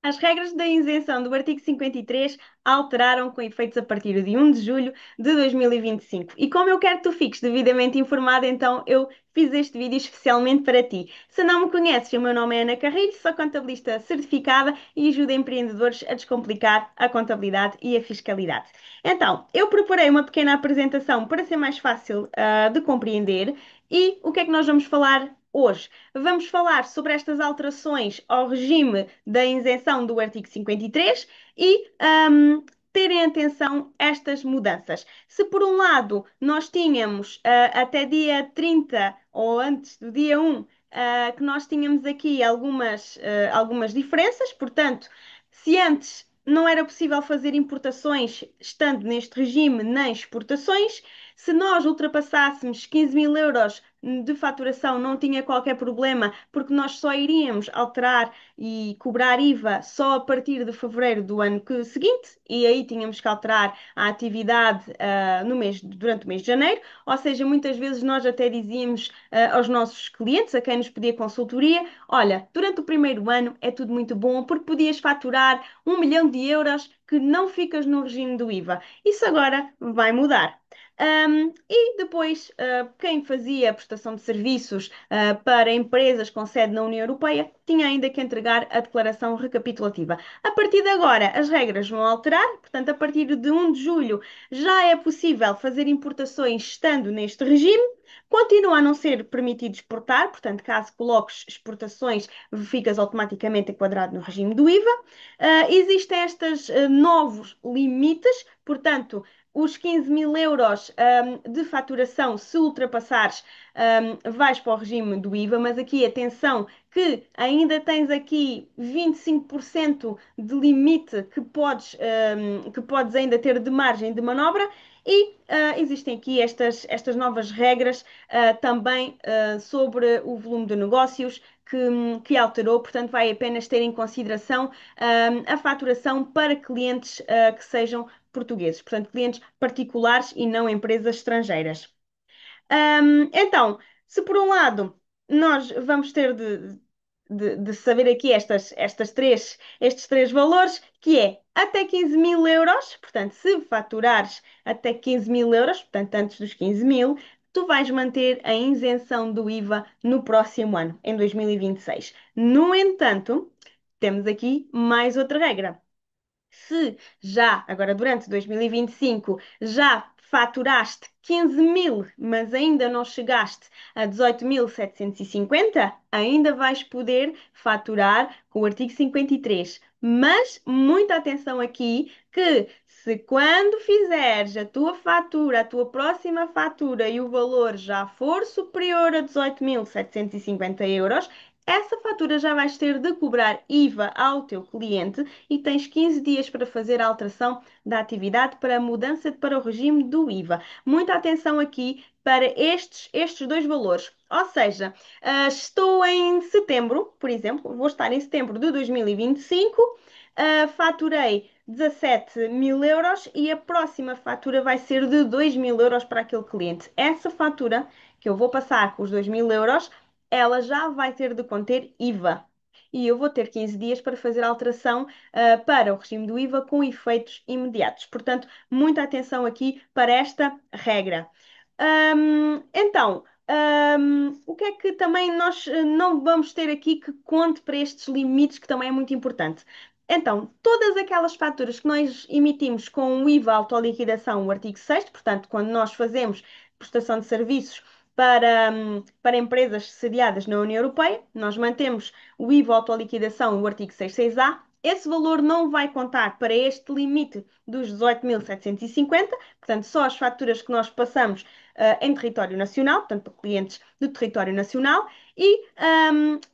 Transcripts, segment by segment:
As regras da isenção do artigo 53 alteraram com efeitos a partir de 1 de julho de 2025. E como eu quero que tu fiques devidamente informado, então eu fiz este vídeo especialmente para ti. Se não me conheces, o meu nome é Ana Carrilho, sou contabilista certificada e ajudo empreendedores a descomplicar a contabilidade e a fiscalidade. Então, eu preparei uma pequena apresentação para ser mais fácil, de compreender. E o que é que nós vamos falar hoje? Vamos falar sobre estas alterações ao regime da isenção do artigo 53 e terem atenção a estas mudanças. Se por um lado nós tínhamos até dia 30 ou antes do dia 1, que nós tínhamos aqui algumas diferenças, portanto, se antes não era possível fazer importações estando neste regime, nem exportações, se nós ultrapassássemos 15 mil euros de faturação, não tinha qualquer problema, porque nós só iríamos alterar e cobrar IVA só a partir de fevereiro do seguinte, e aí tínhamos que alterar a atividade durante o mês de janeiro, ou seja, muitas vezes nós até dizíamos aos nossos clientes, a quem nos pedia consultoria, olha, durante o primeiro ano é tudo muito bom, porque podias faturar 1 milhão de euros que não ficas no regime do IVA. Isso agora vai mudar. E depois, quem fazia a prestação de serviços, para empresas com sede na União Europeia, tinha ainda que entregar a declaração recapitulativa. A partir de agora, as regras vão alterar, portanto, a partir de 1 de julho já é possível fazer importações estando neste regime. Continua a não ser permitido exportar, portanto, caso coloques exportações, ficas automaticamente enquadrado no regime do IVA. Existem estes novos limites, portanto, os 15 mil euros de faturação, se ultrapassares, vais para o regime do IVA, mas aqui atenção que ainda tens aqui 25% de limite que podes ainda ter de margem de manobra. E existem aqui estas novas regras também sobre o volume de negócios que alterou, portanto, vai apenas ter em consideração a faturação para clientes que sejam portugueses, portanto, clientes particulares e não empresas estrangeiras. Então, se por um lado nós vamos ter de saber aqui estes três valores, que é até 15 mil euros, portanto, se faturares até 15 mil euros, portanto, antes dos 15 mil, tu vais manter a isenção do IVA no próximo ano, em 2026. No entanto, temos aqui mais outra regra. Se já, agora durante 2025, já faturaste 15 mil, mas ainda não chegaste a 18.750, ainda vais poder faturar com o artigo 53. Mas muita atenção aqui que se quando fizeres a tua fatura, a tua próxima fatura e o valor já for superior a 18.750 euros, essa fatura já vais ter de cobrar IVA ao teu cliente e tens 15 dias para fazer a alteração da atividade para a mudança para o regime do IVA. Muita atenção aqui para estes dois valores. Ou seja, estou em setembro, por exemplo, vou estar em setembro de 2025, faturei 17 mil euros e a próxima fatura vai ser de 2 mil euros para aquele cliente. Essa fatura que eu vou passar com os 2 mil euros, ela já vai ter de conter IVA e eu vou ter 15 dias para fazer a alteração para o regime do IVA com efeitos imediatos. Portanto, muita atenção aqui para esta regra. Então, o que é que também nós não vamos ter aqui que conte para estes limites, que também é muito importante? Então, todas aquelas faturas que nós emitimos com o IVA autoliquidação, o artigo 6º, portanto, quando nós fazemos prestação de serviços para empresas sediadas na União Europeia, nós mantemos o IVA autoliquidação, o artigo 66A. Esse valor não vai contar para este limite dos 18.750, portanto, só as faturas que nós passamos em território nacional, portanto, para clientes do território nacional, e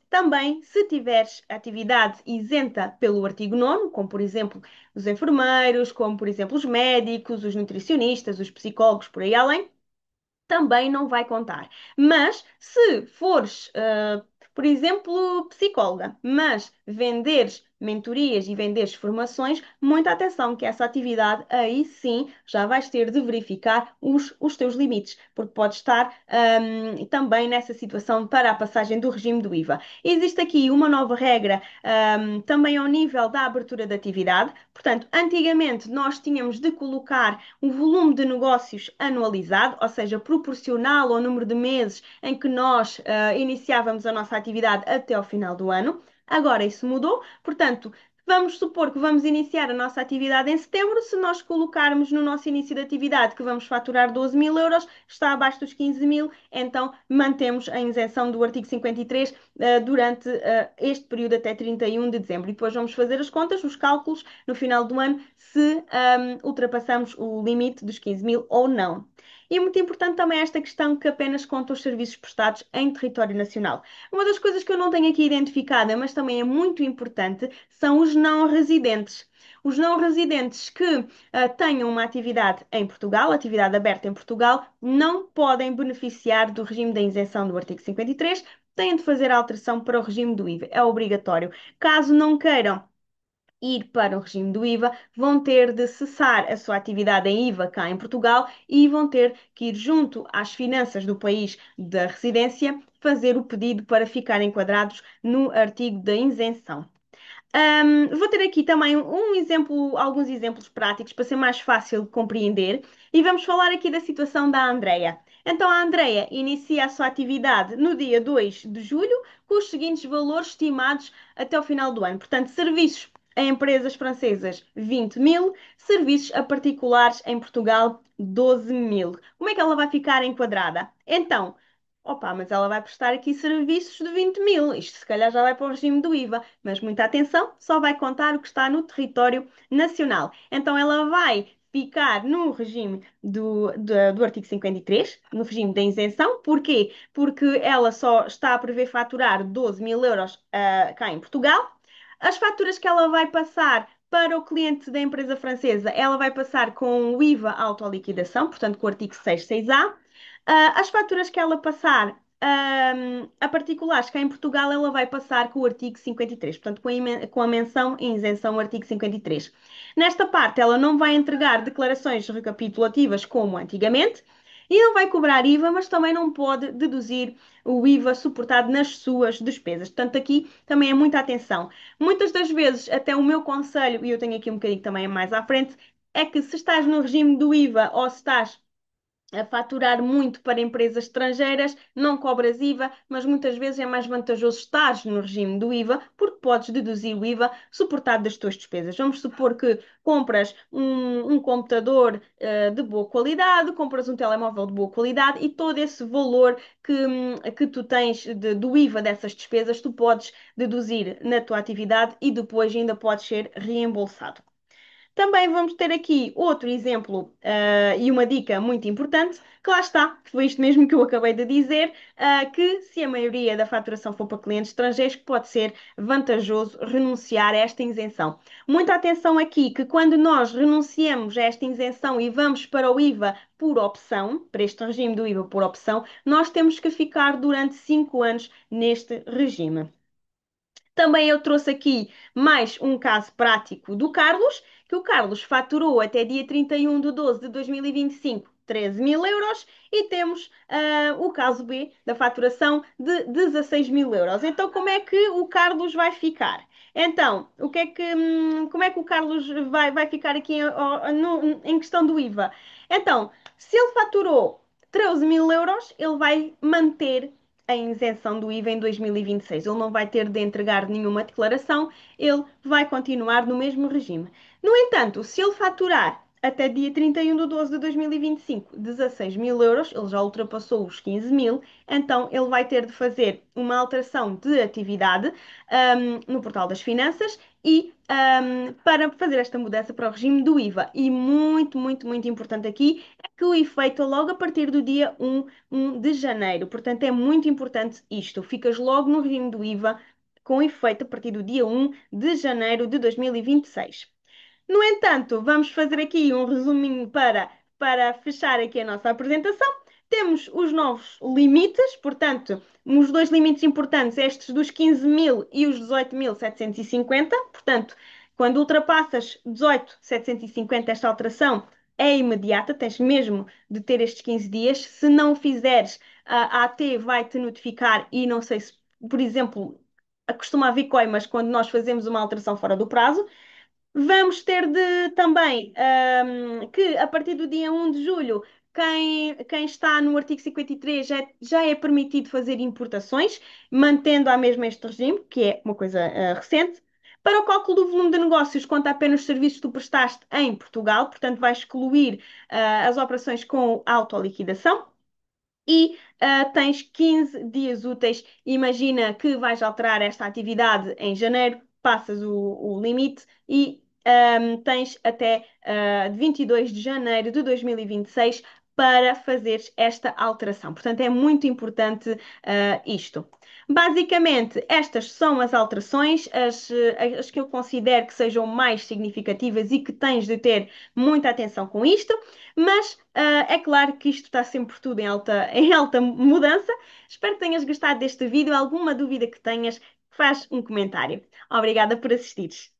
também se tiveres atividade isenta pelo artigo 9º, como por exemplo os enfermeiros, como por exemplo os médicos, os nutricionistas, os psicólogos, por aí além, também não vai contar. Mas se fores, por exemplo, psicóloga, mas venderes mentorias e venderes formações, muita atenção, que essa atividade aí sim já vais ter de verificar os teus limites, porque podes estar também nessa situação para a passagem do regime do IVA. Existe aqui uma nova regra, também ao nível da abertura da atividade. Portanto, antigamente nós tínhamos de colocar o volume de negócios anualizado, ou seja, proporcional ao número de meses em que nós iniciávamos a nossa atividade até ao final do ano. Agora isso mudou, portanto, vamos supor que vamos iniciar a nossa atividade em setembro. Se nós colocarmos no nosso início de atividade que vamos faturar 12.000 euros, está abaixo dos 15.000, então mantemos a isenção do artigo 53 durante este período até 31 de dezembro. E depois vamos fazer as contas, os cálculos no final do ano, se ultrapassamos o limite dos 15.000 ou não. E muito importante também esta questão que apenas conta os serviços prestados em território nacional. Uma das coisas que eu não tenho aqui identificada, mas também é muito importante, são os não residentes. Os não residentes que tenham uma atividade em Portugal, atividade aberta em Portugal, não podem beneficiar do regime da isenção do artigo 53, têm de fazer a alteração para o regime do IVA. É obrigatório. Caso não queiram ir para o regime do IVA, vão ter de cessar a sua atividade em IVA cá em Portugal e vão ter que ir junto às finanças do país da residência fazer o pedido para ficar enquadrados no artigo da isenção. Vou ter aqui também um exemplo, alguns exemplos práticos para ser mais fácil de compreender e vamos falar aqui da situação da Andreia. Então, a Andreia inicia a sua atividade no dia 2 de julho com os seguintes valores estimados até o final do ano. Portanto, serviços a empresas francesas 20.000, serviços a particulares em Portugal 12.000. Como é que ela vai ficar enquadrada? Então, opa, mas ela vai prestar aqui serviços de 20.000. Isto se calhar já vai para o regime do IVA, mas muita atenção, só vai contar o que está no território nacional. Então ela vai ficar no regime do artigo 53, no regime da isenção. Porquê? Porque ela só está a prever faturar 12.000 euros cá em Portugal. As faturas que ela vai passar para o cliente da empresa francesa, ela vai passar com o IVA autoliquidação, portanto com o artigo 66A. As faturas que ela passar a particulares cá em Portugal, ela vai passar com o artigo 53, portanto, com a menção em isenção o artigo 53. Nesta parte, ela não vai entregar declarações recapitulativas como antigamente e não vai cobrar IVA, mas também não pode deduzir o IVA suportado nas suas despesas. Portanto, aqui também é muita atenção. Muitas das vezes, até o meu conselho, e eu tenho aqui um bocadinho também mais à frente, é que se estás no regime do IVA ou se estás a faturar muito para empresas estrangeiras, não cobras IVA, mas muitas vezes é mais vantajoso estar no regime do IVA, porque podes deduzir o IVA suportado das tuas despesas. Vamos supor que compras um computador de boa qualidade, compras um telemóvel de boa qualidade e todo esse valor que tu tens do IVA dessas despesas, tu podes deduzir na tua atividade e depois ainda podes ser reembolsado. Também vamos ter aqui outro exemplo, e uma dica muito importante, que lá está, que foi isto mesmo que eu acabei de dizer, que se a maioria da faturação for para clientes estrangeiros, pode ser vantajoso renunciar a esta isenção. Muita atenção aqui, que quando nós renunciamos a esta isenção e vamos para o IVA por opção, para este regime do IVA por opção, nós temos que ficar durante 5 anos neste regime. Também eu trouxe aqui mais um caso prático do Carlos, que o Carlos faturou até dia 31 de 12 de 2025 13.000 euros e temos o caso B da faturação de 16.000 euros. Então, como é que o Carlos vai ficar? Então, como é que o Carlos vai ficar aqui em questão do IVA? Então, se ele faturou 13.000 euros, ele vai manter a isenção do IVA em 2026. Ele não vai ter de entregar nenhuma declaração, ele vai continuar no mesmo regime. No entanto, se ele faturar até dia 31 de 12 de 2025 16.000 euros, ele já ultrapassou os 15.000, então ele vai ter de fazer uma alteração de atividade no portal das finanças e para fazer esta mudança para o regime do IVA. E muito, muito, muito importante aqui é que o efeito é logo a partir do dia 1 de janeiro. Portanto, é muito importante isto. Ficas logo no regime do IVA com efeito a partir do dia 1 de janeiro de 2026. No entanto, vamos fazer aqui um resuminho para fechar aqui a nossa apresentação. Temos os novos limites, portanto, os dois limites importantes, estes dos 15.000 e os 18.750. Portanto, quando ultrapassas 18.750, esta alteração é imediata, tens mesmo de ter estes 15 dias. Se não o fizeres, a AT vai-te notificar e não sei se, por exemplo, costuma haver coimas quando nós fazemos uma alteração fora do prazo. Vamos ter de também que a partir do dia 1 de julho, quem está no artigo 53 já é permitido fazer importações, mantendo a mesma este regime, que é uma coisa recente. Para o cálculo do volume de negócios, conta apenas os serviços que tu prestaste em Portugal, portanto, vai excluir as operações com autoliquidação e tens 15 dias úteis. Imagina que vais alterar esta atividade em janeiro, passas o limite e tens até 22 de janeiro de 2026 para fazeres esta alteração. Portanto, é muito importante isto. Basicamente, estas são as alterações, as que eu considero que sejam mais significativas e que tens de ter muita atenção com isto. Mas é claro que isto está sempre tudo em alta mudança. Espero que tenhas gostado deste vídeo. Alguma dúvida que tenhas, faz um comentário. Obrigada por assistires.